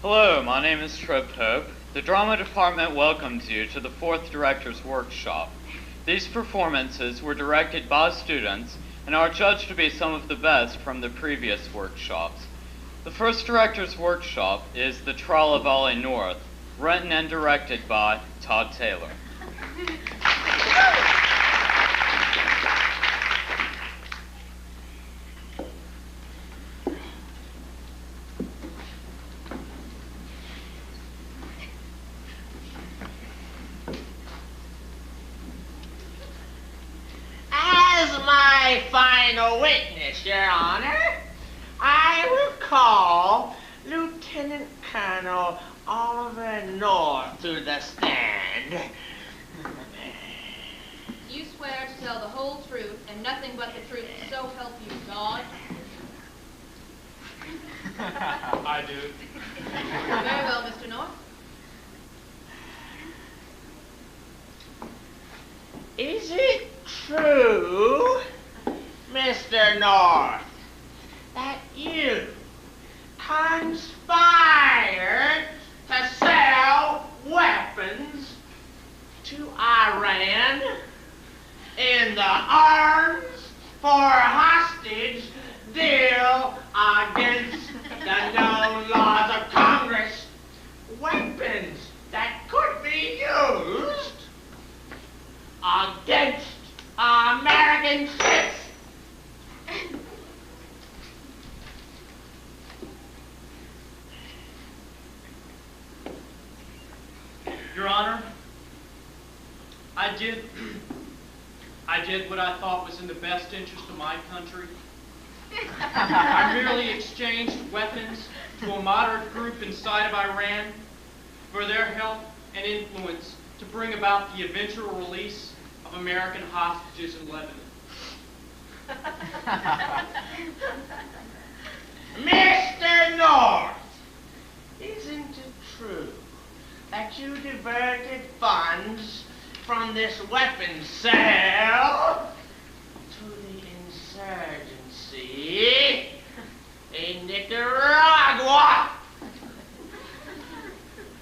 Hello, my name is Trip Hope. The drama department welcomes you to the 4th Director's Workshop. These performances were directed by students and are judged to be some of the best from the previous workshops. The 1st Director's Workshop is The Trial of Ollie North, written and directed by Todd Taylor. My final witness, Your Honor, I will call Lieutenant Colonel Oliver North to the stand. You swear to tell the whole truth and nothing but the truth, so help you God? I do. Very well, Mr. North. Is it true, Mr. North, that you conspired to sell weapons to Iran in the arms for hostage deal against the known laws of Congress? Weapons that could be used against American ships. Your Honor, I did what I thought was in the best interest of my country. I merely exchanged weapons to a moderate group inside of Iran for their help and influence to bring about the eventual release of American hostages in Lebanon. Mr. North, isn't it true that you diverted funds from this weapons sale to the insurgency in Nicaragua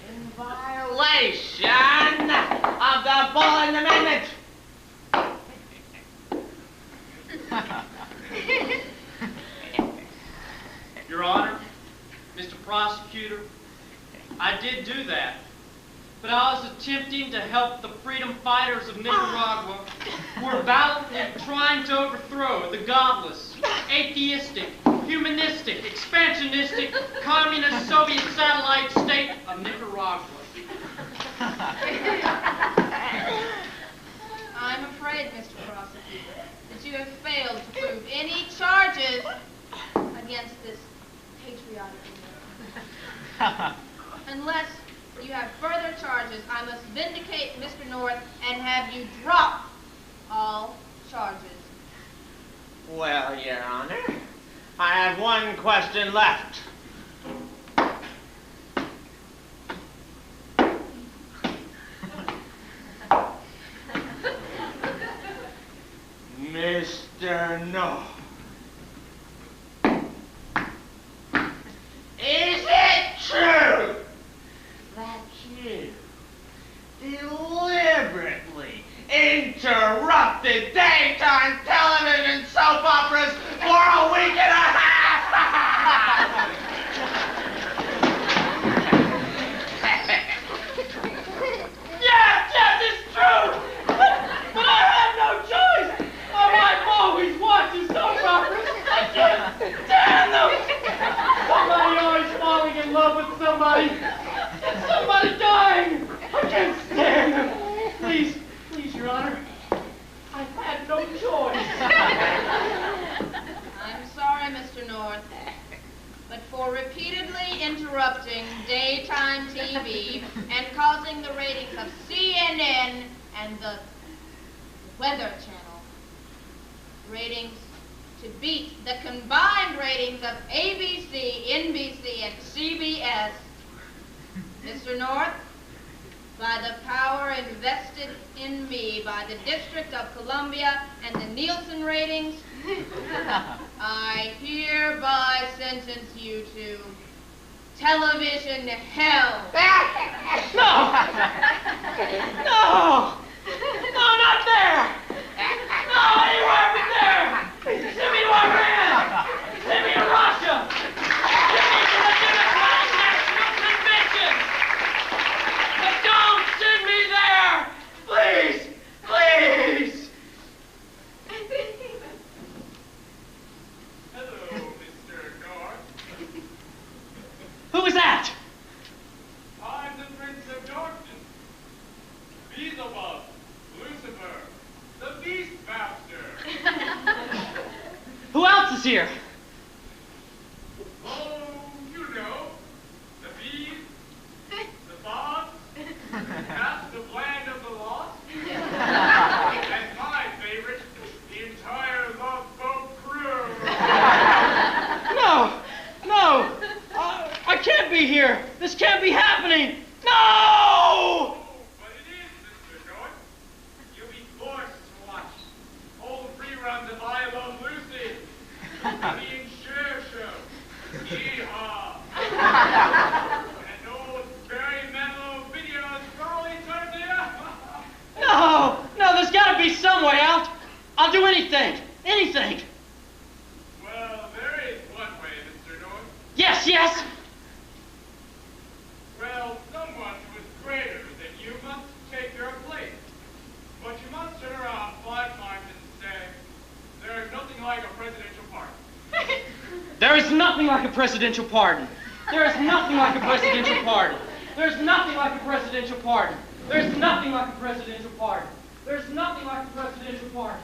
in violation of the Bullen Amendment? Your Honor, Mr. Prosecutor, I did do that, but I was attempting to help the freedom fighters of Nicaragua who are valiantly trying to overthrow the godless, atheistic, humanistic, expansionistic, communist Soviet satellite state of Nicaragua. I'm afraid, Mr. Prosecutor, that you have failed to prove any charges against this patriotic American. Unless you have further charges, I must vindicate Mr. North and have you drop all charges. Well, Your Honor, I have one question left. Mr. North, is it true that you deliberately interrupted daytime television soap operas for a week and a half? Yes, it's true! But I had no choice! My wife always watches soap operas! I can't stand them! Somebody always falling in love with somebody! And somebody dying! I can't stand them! Please, Your Honor, I had no choice. I'm sorry, Mr. North, but for repeatedly interrupting daytime TV and causing the ratings of CNN and the Weather Channel ratings to beat the combined ratings of ABC, NBC, and CBS, Mr. North, by the power invested in me by the District of Columbia and the Nielsen ratings, I hereby sentence you to television hell. No! No! No, not there! No, anywhere but there! Send me to Iran! Send me to Russia! Send me to the Democratic National Convention! But don't send me there! Please! Please! Hello, Mr. North. Who was that? I'm the Prince of Darkness. Beelzebub, Lucifer, the Beastmaster. Who else is here? Oh, you know, the bees, the fox, that's the land of the lost. And my favorite, the entire Love Boat crew. No! No! I can't be here! This can't be happening! No! Oh, but it is, Mr. North. You'll be forced to watch old reruns of I Love Lucy, the Insure Show, Yeehaw, and those very mellow videos for all eternity. No! No, there's gotta be some way out! I'll do anything! Anything! Well, there is one way, Mr. North. Yes, yes! Well, someone who is greater than you must take your place. But you must turn around 5 times and say, there is nothing like a presidential pardon. There is nothing like a presidential pardon. There is nothing like a presidential pardon. There's nothing like a presidential pardon. There's nothing like a presidential pardon. There's nothing like a presidential pardon.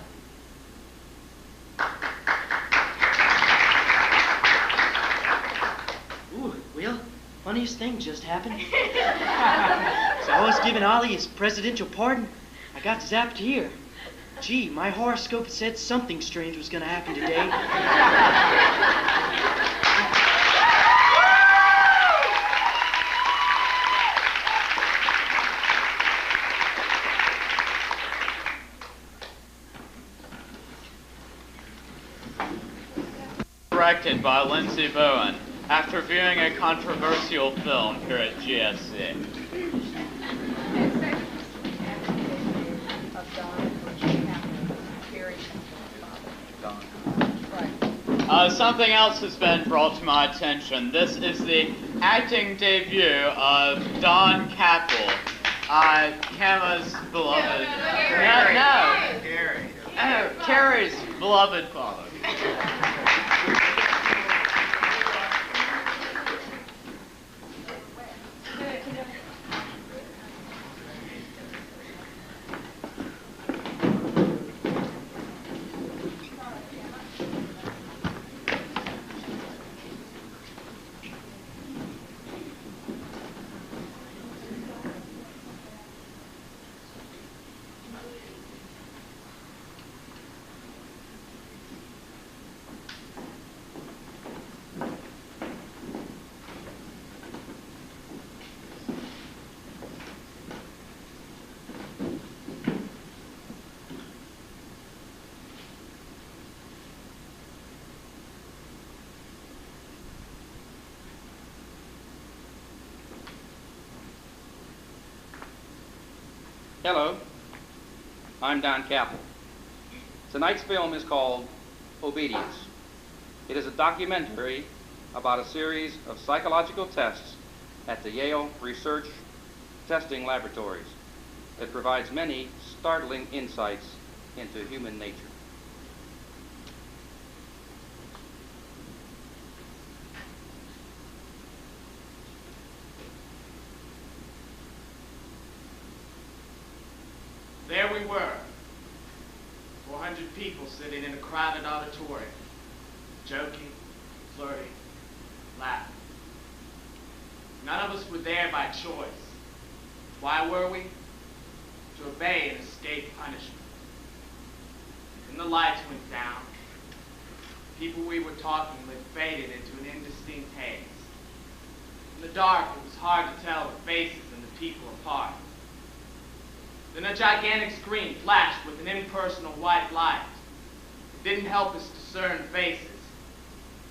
Ooh, Will, funniest thing just happened. So I was giving Ollie his presidential pardon. I got zapped here. Gee, my horoscope said something strange was going to happen today. Directed by Lindsay Bowen after viewing a controversial film here at GSC. Something else has been brought to my attention. This is the acting debut of Don Capel, Kama's beloved. Carrie's beloved father. Hello, I'm Don Capel. Tonight's film is called Obedience. It is a documentary about a series of psychological tests at the Yale Research Testing Laboratories that provides many startling insights into human nature. There we were, 400 people sitting in a crowded auditorium, joking, flirting, laughing. None of us were there by choice. Why were we? To obey and escape punishment. Then the lights went down. The people we were talking with faded into an indistinct haze. In the dark, it was hard to tell the faces and the people apart. Then a gigantic screen flashed with an impersonal white light. It didn't help us discern faces.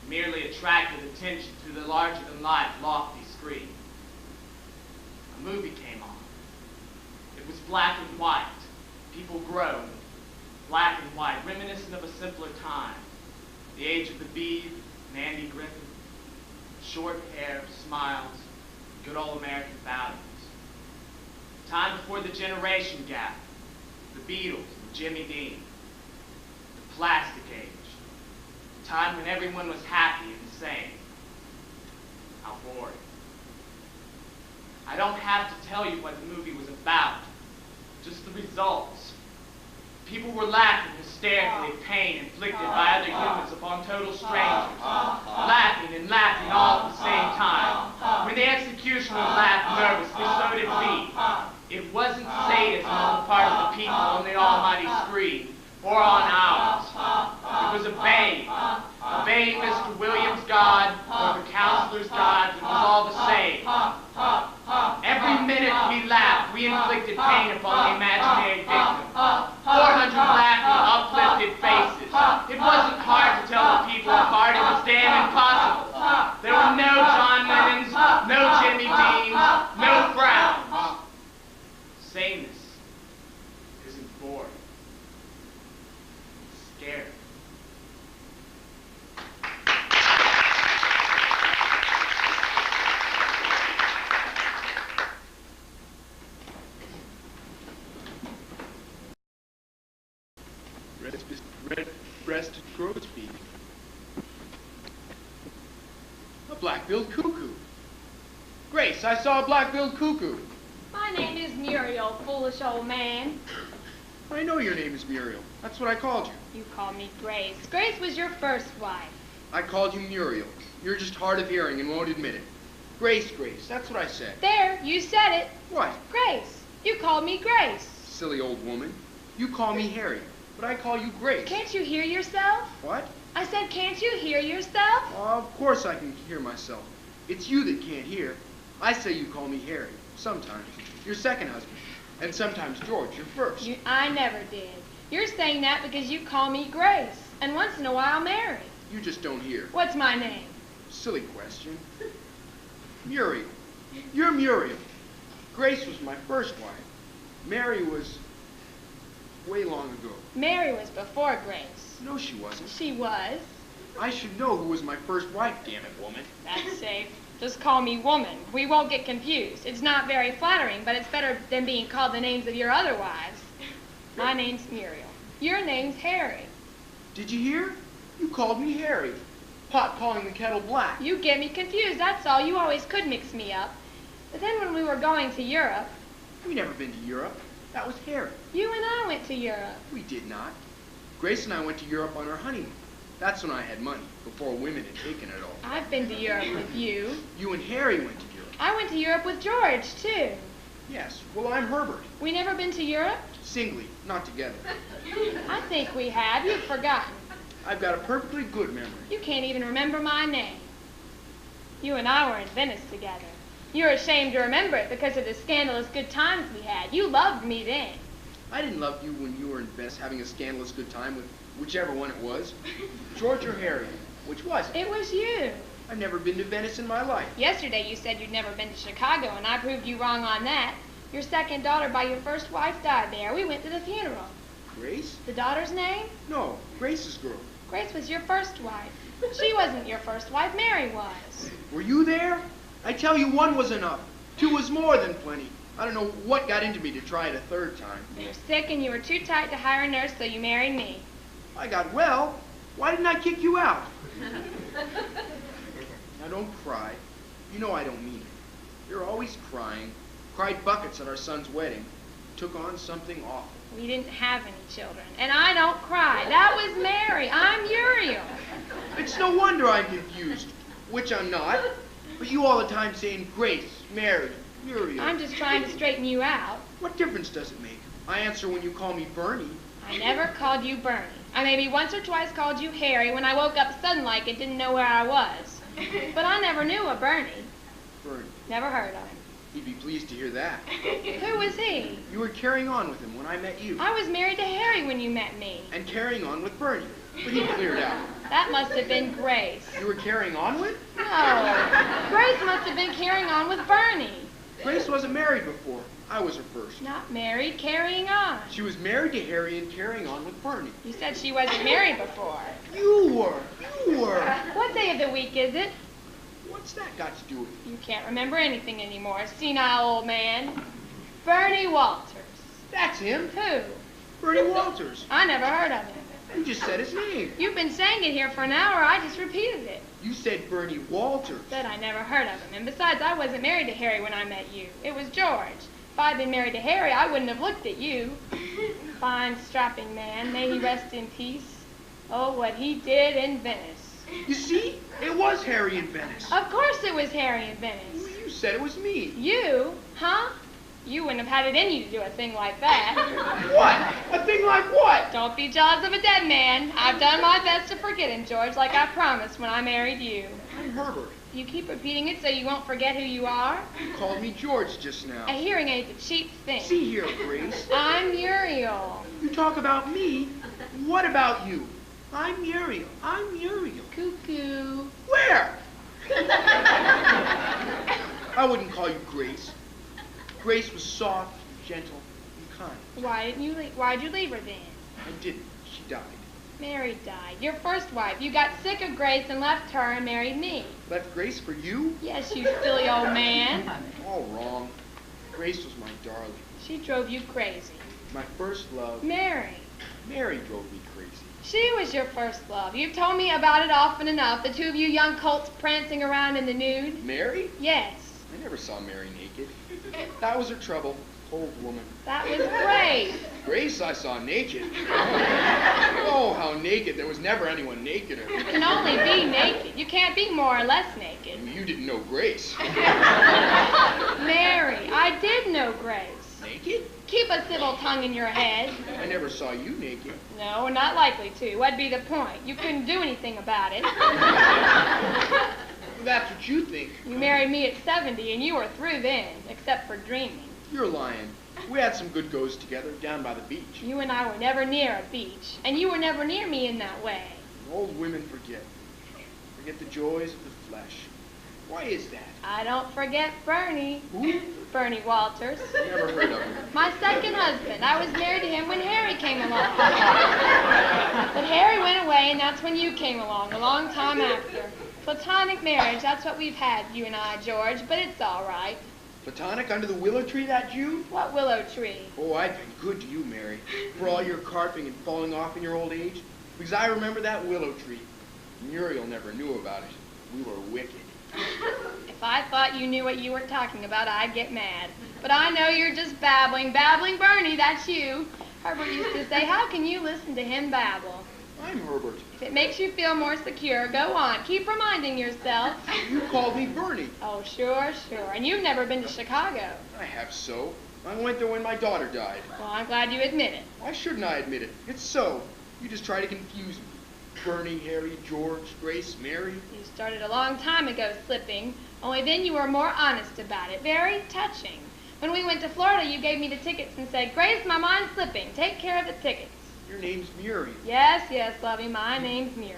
merely attracted attention through the larger-than-life, lofty screen. A movie came on. It was black and white. People groaned. Black and white, reminiscent of a simpler time. The age of the Beeb and Andy Griffith. Short hair, smiles, good old American values. Time before the generation gap. The Beatles and Jimmy Dean. The plastic age. A time when everyone was happy and sane. How boring. I don't have to tell you what the movie was about. Just the results. People were laughing hysterically at pain inflicted by other humans upon total strangers. Laughing and laughing all at the same time. When the executioner laughed nervously, so did we. It wasn't sadism on the part of the people on the almighty screen, or on ours. It was a baying. Obeying Mr. Williams' God, or the counselor's God, it was all the same. Every minute we laughed, we inflicted pain upon the imaginary victim. 400 laughing, uplifted faces. It wasn't hard to tell the people apart, it was damn impossible. There were no John Lennons, no Jimmy Deans, no frowns. Sameness isn't boring. It's scary. Red-breasted grosbeak. A black-billed cuckoo. Grace, I saw a black-billed cuckoo. My name is Muriel, foolish old man. I know your name is Muriel. That's what I called you. You call me Grace. Grace was your first wife. I called you Muriel. You're just hard of hearing and won't admit it. Grace, that's what I said. There, you said it. What? Grace. You called me Grace. Silly old woman. You call me Harry, but I call you Grace. Can't you hear yourself? What? I said, can't you hear yourself? Of course I can hear myself. It's you that can't hear. I say you call me Harry. Sometimes. Your second husband. And sometimes George, your first. I never did. You're saying that because you call me Grace. And once in a while, Mary. You just don't hear. What's my name? Silly question. Muriel. You're Muriel. Grace was my first wife. Mary was way long ago. Mary was before Grace. No, she wasn't. She was. I should know who was my first wife, damn it, woman. That's safe. Just call me woman. We won't get confused. It's not very flattering, but it's better than being called the names of your other wives. My name's Muriel. Your name's Harry. Did you hear? You called me Harry. Pot calling the kettle black. You get me confused, that's all. You always could mix me up. But then when we were going to Europe... We've never been to Europe. That was Harry. You and I went to Europe. We did not. Grace and I went to Europe on our honeymoon. That's when I had money, before women had taken it all. I've been to Europe with you. You and Harry went to Europe. I went to Europe with George, too. Yes, well, I'm Herbert. We never been to Europe? Singly, not together. I think we have. You've forgotten. I've got a perfectly good memory. You can't even remember my name. You and I were in Venice together. You're ashamed to remember it because of the scandalous good times we had. You loved me then. I didn't love you when you were in Venice having a scandalous good time with whichever one it was. George or Harry. Which was it? It was you. I've never been to Venice in my life. Yesterday you said you'd never been to Chicago, and I proved you wrong on that. Your second daughter by your first wife died there. We went to the funeral. Grace? The daughter's name? No, Grace's girl. Grace was your first wife. She wasn't your first wife. Mary was. Were you there? I tell you, one was enough. Two was more than plenty. I don't know what got into me to try it a third time. You were sick and you were too tight to hire a nurse, so you married me. I got well. Why didn't I kick you out? Now don't cry. You know I don't mean it. You're always crying. Cried buckets at our son's wedding. Took on something awful. We didn't have any children. And I don't cry. That was Mary. I'm Muriel. It's no wonder I'm confused. Which I'm not. But you all the time saying Grace, Mary, Muriel. I'm just trying to straighten you out. What difference does it make? I answer when you call me Bernie. I never called you Bernie. I maybe once or twice called you Harry when I woke up sudden-like and didn't know where I was. But I never knew a Bernie. Bernie. Never heard of him. He'd be pleased to hear that. Who was he? You were carrying on with him when I met you. I was married to Harry when you met me. And carrying on with Bernie. but he cleared out. That must have been Grace. You were carrying on with? No. Grace must have been carrying on with Bernie. Grace wasn't married before. I was her first. Not married, carrying on. She was married to Harry and carrying on with Bernie. You said she wasn't married before. You were. What day of the week is it? What's that got to do with it? You can't remember anything anymore, senile old man. Bernie Walters. That's him. Who? Bernie Walters. I never heard of him. You just said his name. You've been saying it here for an hour. I just repeated it. You said Bernie Walters. Said I never heard of him. And besides, I wasn't married to Harry when I met you. It was George. If I'd been married to Harry, I wouldn't have looked at you. Fine, strapping man. May he rest in peace. Oh, what he did in Venice. You see? It was Harry in Venice. Of course it was Harry in Venice. You said it was me. You? Huh? You wouldn't have had it in you to do a thing like that. What? A thing like what? Don't be jealous of a dead man. I've done my best to forget him, George, like I promised when I married you. I'm Herbert. You keep repeating it so you won't forget who you are? You called me George just now. A hearing aid's a cheap thing. See here, Grace. I'm Muriel. You talk about me. What about you? I'm Muriel. I'm Muriel. Cuckoo. Where? I wouldn't call you Grace. Grace was soft, gentle, and kind. Why'd you leave her then? I didn't. She died. Mary died. Your first wife. You got sick of Grace and left her and married me. Left Grace for you? Yes, you silly old man. All wrong. Grace was my darling. She drove you crazy. My first love. Mary. Mary drove me crazy. She was your first love. You've told me about it often enough. The two of you young colts prancing around in the nude. Mary? Yes. I never saw Mary naked. That was her trouble. Cold woman. That was Grace. Grace I saw naked. Oh, how naked. There was never anyone nakeder. You can only be naked. You can't be more or less naked. You didn't know Grace. Mary, I did know Grace. Naked? Keep a civil tongue in your head. I never saw you naked. No, not likely to. What'd be the point? You couldn't do anything about it. That's what you think. You married me at 70 and you were through then, except for dreaming. You're lying. We had some good goes together down by the beach. You and I were never near a beach, and you were never near me in that way. Old women forget. Forget the joys of the flesh. Why is that? I don't forget Bernie. Who? Bernie Walters. Never heard of him. My second husband. I was married to him when Harry came along. But Harry went away, and that's when you came along, a long time after. Platonic marriage, that's what we've had, you and I, George, but it's all right. Platonic under the willow tree that June? What willow tree? Oh, I've been good to you, Mary, for all your carping and falling off in your old age. Because I remember that willow tree. Muriel never knew about it. We were wicked. If I thought you knew what you were talking about, I'd get mad. But I know you're just babbling. Babbling Bernie, that's you. Herbert used to say, how can you listen to him babble? I'm Herbert. If it makes you feel more secure, go on. Keep reminding yourself. You called me Bernie. Oh, sure. And you've never been to Chicago. I have so. I went there when my daughter died. Well, I'm glad you admit it. Why shouldn't I admit it? It's so. You just try to confuse me. Bernie, Harry, George, Grace, Mary. You started a long time ago slipping, only then you were more honest about it. Very touching. When we went to Florida, you gave me the tickets and said, Grace, my mind's slipping. Take care of the tickets. Your name's Muriel. Yes, lovey, my name's Muriel.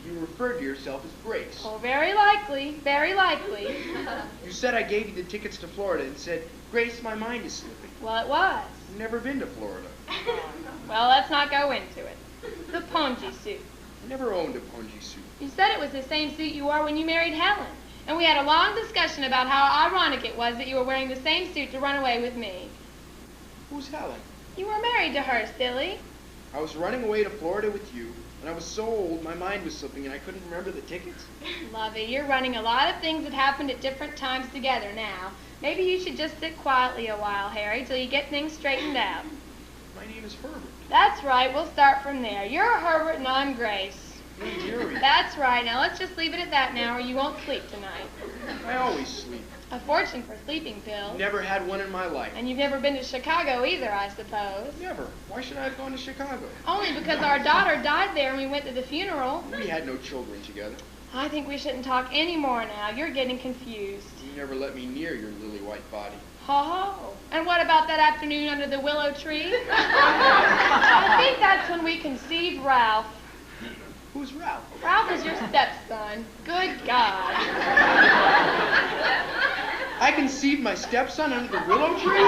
You referred to yourself as Grace. Oh, very likely, very likely. You said I gave you the tickets to Florida and said, Grace, my mind is slipping. Well, it was. I've never been to Florida. Well, let's not go into it. The pongee suit. I never owned a pongee suit. You said it was the same suit you wore when you married Helen. And we had a long discussion about how ironic it was that you were wearing the same suit to run away with me. Who's Helen? You were married to her, silly. I was running away to Florida with you, and I was so old my mind was slipping and I couldn't remember the tickets. Lovey, you're running a lot of things that happened at different times together now. Maybe you should just sit quietly a while, Harry, till you get things straightened out. My name is Herbert. That's right, we'll start from there. You're Herbert and I'm Grace. I'm Jerry. That's right, now let's just leave it at that now or you won't sleep tonight. I always sleep. A fortune for sleeping pills. Never had one in my life. And you've never been to Chicago either, I suppose. Never. Why should I have gone to Chicago? Only because our daughter died there and we went to the funeral. We had no children together. I think we shouldn't talk any more now. You're getting confused. You never let me near your lily white body. Oh, and what about that afternoon under the willow tree? I think that's when we conceived Ralph. Who's Ralph? Ralph is your stepson. Good God. I conceived my stepson under the willow tree?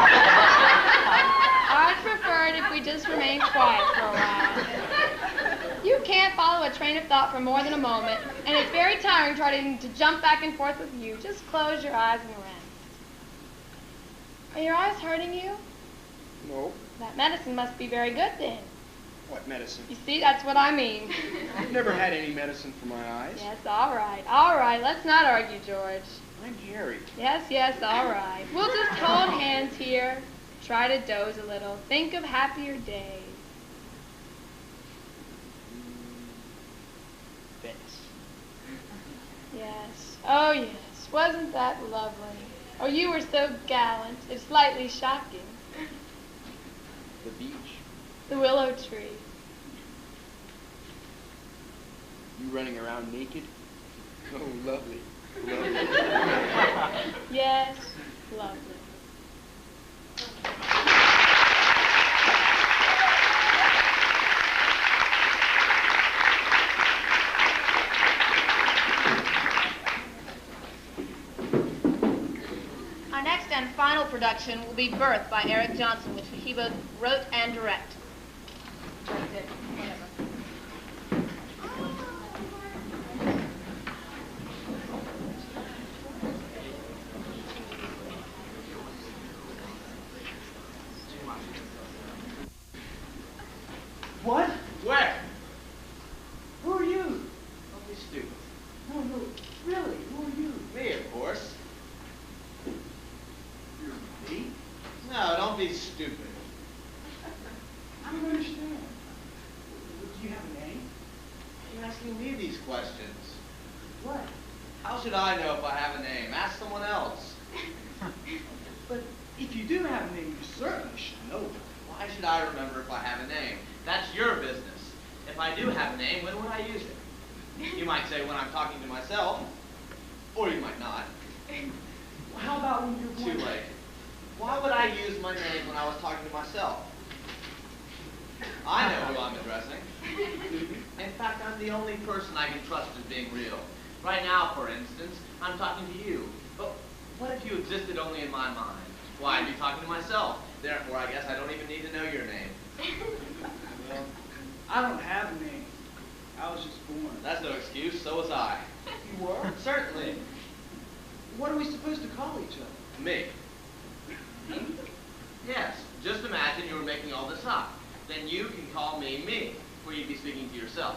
I'd prefer it if we just remained quiet for a while. You can't follow a train of thought for more than a moment, and it's very tiring trying to jump back and forth with you. Just close your eyes and rest. Are your eyes hurting you? No. That medicine must be very good then. What medicine? You see, that's what I mean. I've never had any medicine for my eyes. Yes, all right. All right, let's not argue, George. I'm Harry. Yes, yes, all right. We'll just hold hands here. Try to doze a little. Think of happier days. Venice. Yes. Oh, yes. Wasn't that lovely? Oh, you were so gallant. It's slightly shocking. The beach. The willow tree. You running around naked? Oh, lovely. Lovely. Yes, lovely. Our next and final production will be Birth by Eric Johnson, which he both wrote and directed. What? Where? Who are you? Don't be stupid. No, no, really, who are you? Me, of course. You're me? No, don't be stupid. I don't understand. Do you have a name? You're asking me these questions. What? How should I know if I have a name? Ask someone else. But if you do have a name, you certainly should know. Why should I remember if I have a name? That's your business. If I do have a name, when would I use it? You might say when I'm talking to myself, or you might not. Well, how about when you're Too going late. Why would I use my name when I was talking to myself? I know who I'm addressing. In fact, I'm the only person I can trust as being real. Right now, for instance, I'm talking to you. But what if you existed only in my mind? Why, I'd be talking to myself. Therefore, I guess I don't even need to know your name. Well, I don't have a name. I was just born. That's no excuse. So was I. You were? Certainly. What are we supposed to call each other? Me. Yes. Just imagine you were making all this up. Then you can call me me, for you'd be speaking to yourself.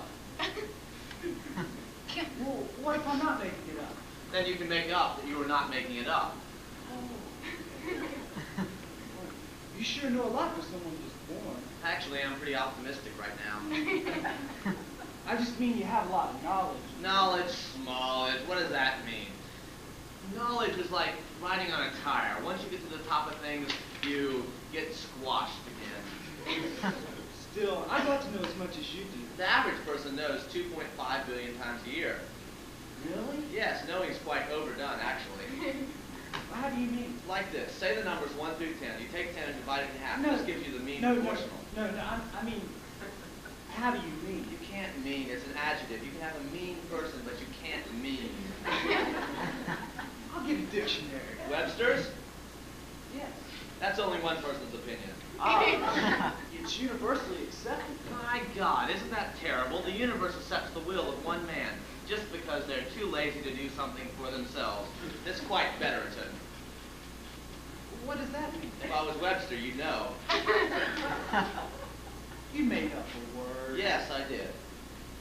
Well, what if I'm not making it up? Then you can make up that you were not making it up. You sure know a lot for someone just born. Actually, I'm pretty optimistic right now. I just mean you have a lot of knowledge. Knowledge, smallage, what does that mean? Knowledge is like riding on a tire. Once you get to the top of things, you get squashed again. Still, I'd like to know as much as you do. The average person knows 2.5 billion times a year. Really? Yes, knowing's quite overdone, actually. How do you mean? Like this, say the numbers 1 through 10. You take 10 and divide it in half. No. This gives you the mean No, proportional. no, I mean, how do you mean? You can't mean, it's an adjective. You can have a mean person, but you can't mean. I'll get a dictionary. Webster's? Yes. That's only one person's opinion. It's universally accepted. My God, isn't that terrible? The universe accepts the will of one man just because they're too lazy to do something for themselves. It's quite Betterton. What does that mean? If I was Webster, you'd know. You made up a word. Yes, I did.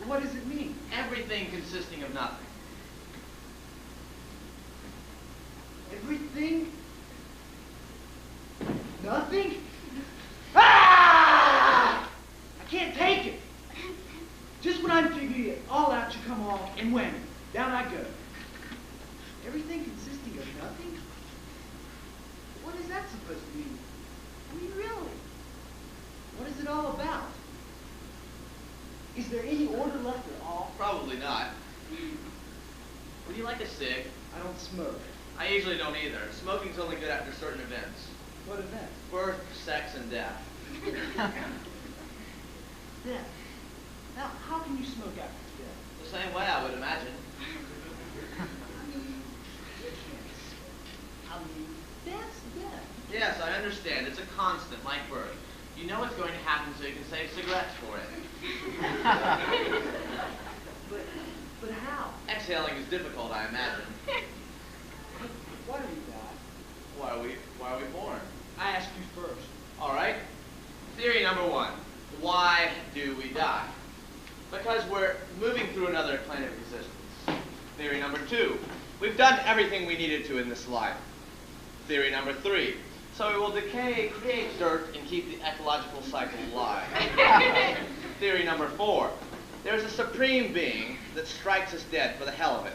What does it mean? Everything consisting of nothing. Everything? Nothing? Ah! I can't take it. Just when I'm figuring it all out, you come along, and when? Down I go. Everything consisting of nothing? What is that supposed to mean? I mean, really? What is it all about? Is there any order left at all? Probably not. Would you like a cig? I don't smoke. I usually don't either. Smoking's only good after certain events. What event? Birth, sex, and death. Death. Now, how can you smoke after death? same way, I would imagine. Yes, I understand. It's a constant, like birth. You know what's going to happen, so you can save cigarettes for it. But how? Exhaling is difficult, I imagine. Why do we die? Why are we born? I ask you first. All right. Theory number one. Why do we die? Because we're moving through another plane of existence. Theory number two. We've done everything we needed to in this life. Theory number three. So we will decay, create dirt, and keep the ecological cycle alive. Theory number four. There's a supreme being that strikes us dead for the hell of it.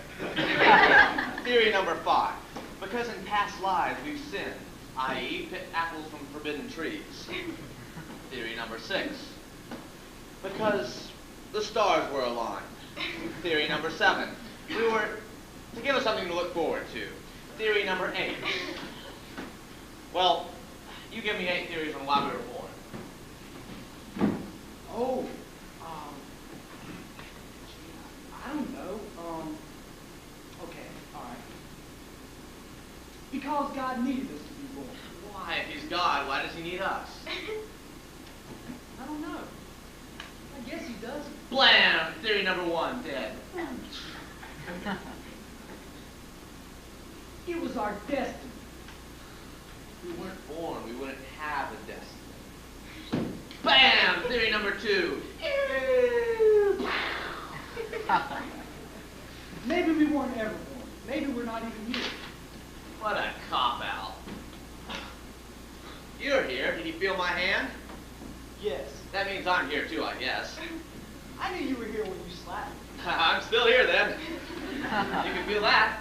Theory number five. Because in past lives we've sinned, i.e. picked apples from forbidden trees. Theory number six. Because the stars were aligned. Theory number seven. We were to give us something to look forward to. Theory number eight. Well, you give me 8 theories on why we were born. Oh, I don't know. Okay, all right. Because God needed us to be born. Why, if he's God, why does he need us? I don't know. I guess he does. Blam! Theory number one, dead. It was our destiny. If we weren't born, we wouldn't have a destiny. Bam! Theory number two. Maybe we weren't ever born. Maybe we're not even here. What a cop-out. You're here. Did you feel my hand? Yes. That means I'm here too, I guess. I knew you were here when you slapped me. I'm still here then. You can feel that.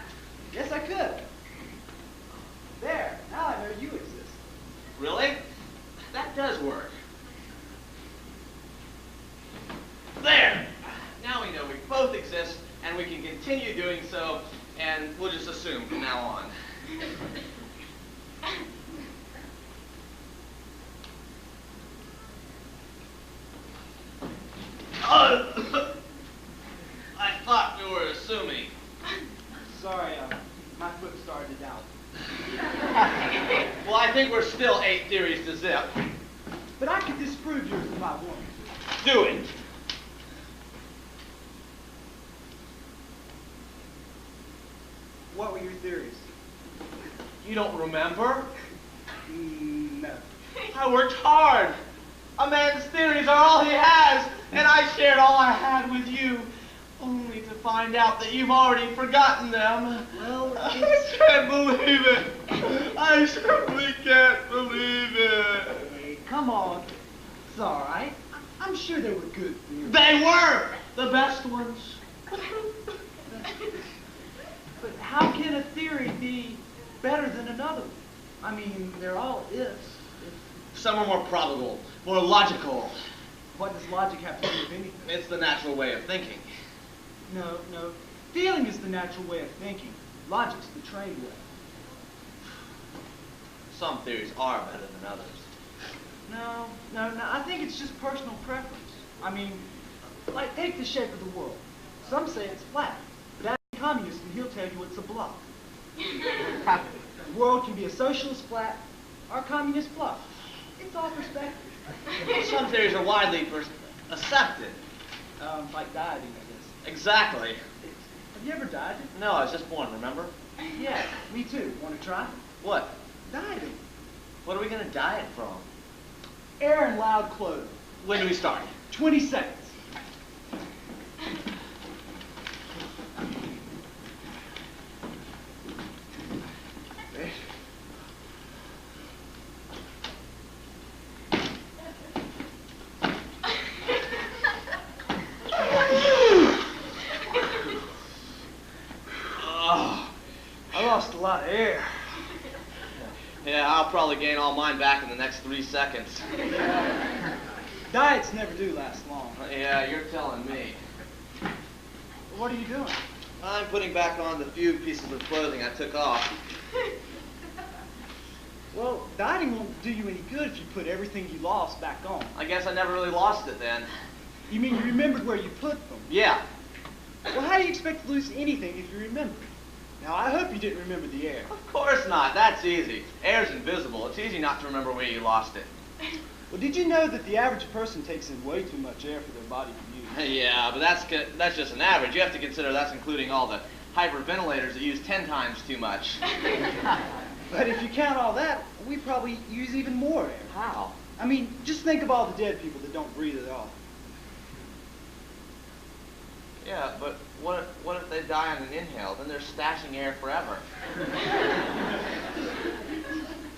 Yes, I could. There. Now I know you exist. Really? That does work. There! Now we know we both exist, and we can continue doing so, and we'll just assume from now on. I thought we were assuming. Sorry, my foot started to doubt. Well, I think we're still 8 theories to zip. But I could disprove yours if I wanted to. Do it. What were your theories? You don't remember? No. I worked hard. A man's theories are all he has, and I shared all I had with you, only to find out that you've already forgotten them. Well, I can't believe it. I simply can't believe it. Hey, come on. It's all right. I'm sure they were good theories. They were the best ones. But how can a theory be better than another one? I mean, they're all ifs. Some are more probable, more logical. What does logic have to do with anything? It's the natural way of thinking. No. Feeling is the natural way of thinking. Logic's the trained way. Some theories are better than others. No. I think it's just personal preference. I mean, like, take the shape of the world. Some say it's flat, but ask a communist and he'll tell you it's a block. The world can be a socialist flat or a communist block. It's all perspective. Some theories are widely accepted. Like dieting, I guess. Exactly. Have you ever dieted? No, I was just born, remember? Yeah, me too. Want to try? What? Dieting. What are we going to diet from? Air and loud clothing. When do we start? 20 seconds. I lost a lot of air. Yeah, I'll probably gain all mine back in the next 3 seconds. Diets never do last long. Yeah, you're telling me. What are you doing? I'm putting back on the few pieces of clothing I took off. Well, dieting won't do you any good if you put everything you lost back on. I guess I never really lost it then. You mean you remembered where you put them? Yeah. Well, how do you expect to lose anything if you remember? Now, I hope you didn't remember the air. Of course not. That's easy. Air's invisible. It's easy not to remember where you lost it. Well, did you know that the average person takes in way too much air for their body to use? Yeah, but that's just an average. You have to consider that's including all the hyperventilators that use 10 times too much. But if you count all that, we probably use even more air. How? I mean, just think of all the dead people that don't breathe at all. Yeah, but what if they die on an inhale? Then they're stashing air forever.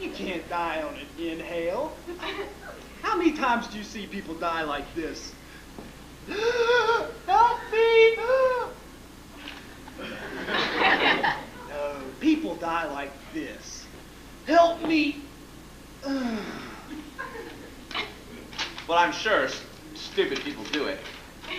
You can't die on an inhale. How many times do you see people die like this? Help me! No, people die like this. Help me! Well, I'm sure stupid people do it.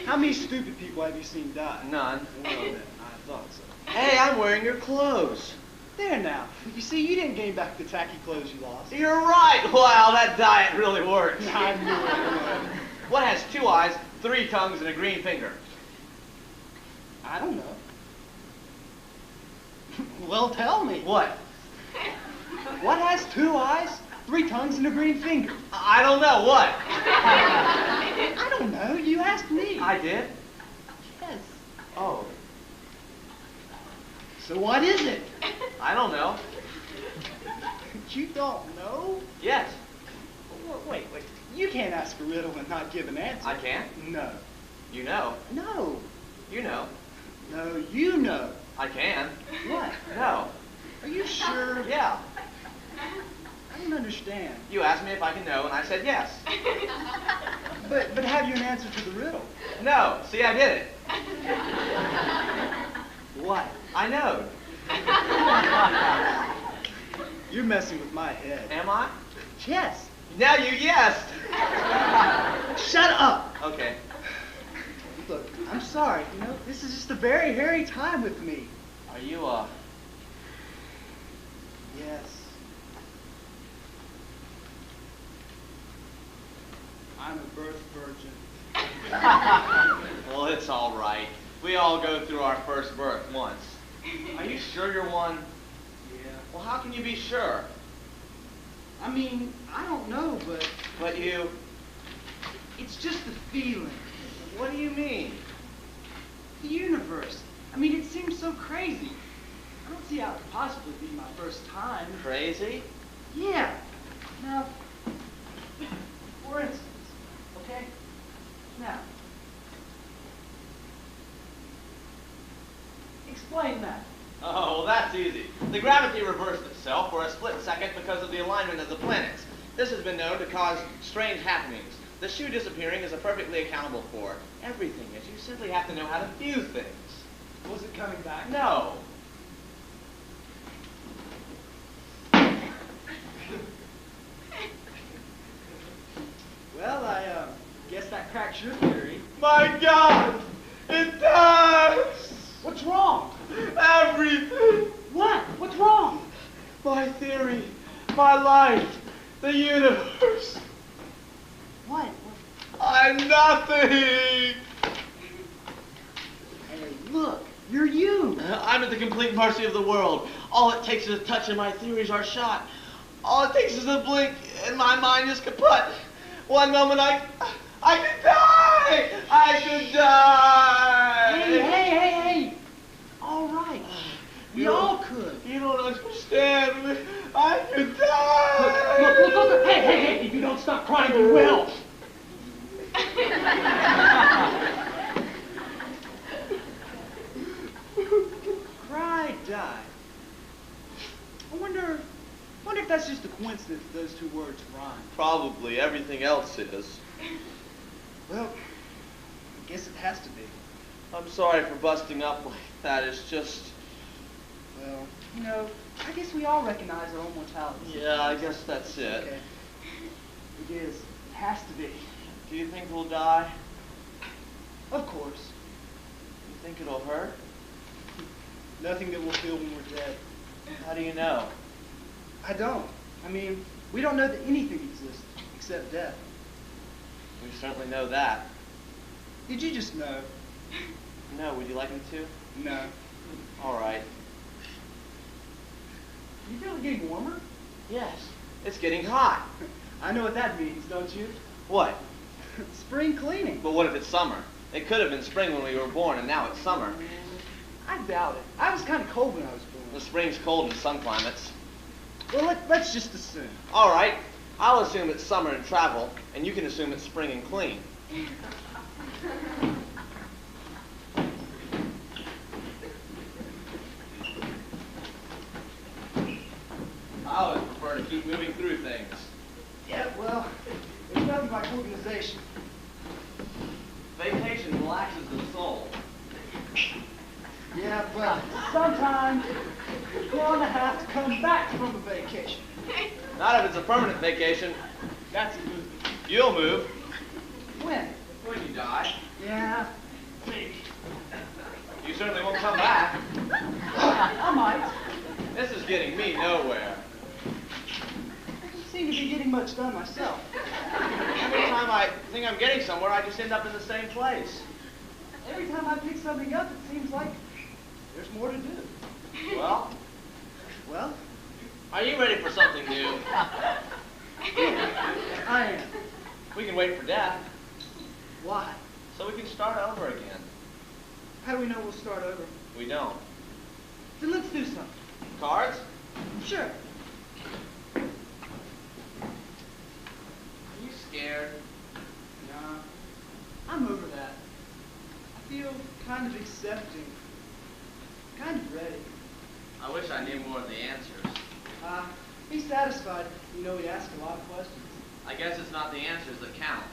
How many stupid people have you seen die? None. Well, then, I thought so. Hey, I'm wearing your clothes. There now. You see, you didn't gain back the tacky clothes you lost. You're right. Wow, that diet really works. I knew it would. What has 2 eyes, 3 tongues, and a green finger? I don't know. Well, tell me. What? What has 2 eyes, 3 tongues, and a green finger? I don't know. What? I don't know. You asked me. I did? Yes. Oh. So what is it? I don't know. You don't know? Yes. Wait. You can't ask a riddle and not give an answer. I can't? No. You know. No. You know. No, you know. I can. What? No. Are you sure? Yeah. I don't understand. You asked me if I can know, and I said yes. But have you an answer to the riddle? No. See, I did it. What? I know. You're messing with my head. Am I? Yes. Now you yes. Shut up. Okay. Look, I'm sorry. You know, this is just a very hairy time with me. Are you, Yes. I'm a birth virgin. Well, it's all right. We all go through our first birth once. Are you sure you're one? Yeah. Well, how can you be sure? I mean, I don't know, but But you... it's just a feeling. What do you mean? The universe. I mean, it seems so crazy. I don't see how it could possibly be my first time. Crazy? Yeah. Now, for instance, okay? Now, explain that. Oh, well, that's easy. The gravity reversed itself for a split second because of the alignment of the planets. This has been known to cause strange happenings. The shoe disappearing is a perfectly accountable for. Everything is. You simply have to know how to view things. Was it coming back? No. Well, I guess that cracks your theory. My God! It does! What's wrong? Everything! What? What's wrong? My theory, my life, the universe. What? I'm nothing! Hey, look, you're you. I'm at the complete mercy of the world. All it takes is a touch and my theories are shot. All it takes is a blink and my mind is kaput. One moment I could die! I could die! Hey. All right. We all could. You don't understand me. I could die! Look. Hey. If you don't stop crying, you will. Cry, die. I wonder if that's just a coincidence those 2 words rhyme. Probably. Everything else is. Well, I guess it has to be. I'm sorry for busting up like that. It's just... Well, you know, I guess we all recognize our own mortality. Yeah, I guess that's it. Okay. It is. It has to be. Do you think we'll die? Of course. You think it'll hurt? Nothing that we'll feel when we're dead. How do you know? I don't. I mean, we don't know that anything exists except death. We certainly know that. Did you just know? No, would you like me to? No. All right. You feel it getting warmer? Yes, it's getting hot. I know what that means, don't you? What? Spring cleaning. But what if it's summer? It could have been spring when we were born, and now it's summer. I doubt it. I was kind of cold when I was born. The spring's cold in some climates. Well, let's just assume. All right, I'll assume it's summer and travel, and you can assume it's spring and clean. I always prefer to keep moving through things. Yeah, well, there's nothing like organization. Vacation relaxes the soul. Yeah, but sometimes you're going to have to come back from a vacation. Not if it's a permanent vacation. That's a move. You'll move. When? When you die. Yeah, maybe. You certainly won't come back. I might. This is getting me nowhere. I don't seem to be getting much done myself. Every time I think I'm getting somewhere, I just end up in the same place. Every time I pick something up, it seems like there's more to do. Well, Well, are you ready for something new? I am. We can wait for death, Why? so we can start over again. How do we know we'll start over? We don't. Then let's do something. Cards? Sure. Are you scared? Nah, I'm over that. I feel kind of accepting. Kind of ready. I wish I knew more of the answers. Be satisfied. You know we ask a lot of questions. I guess it's not the answers that count.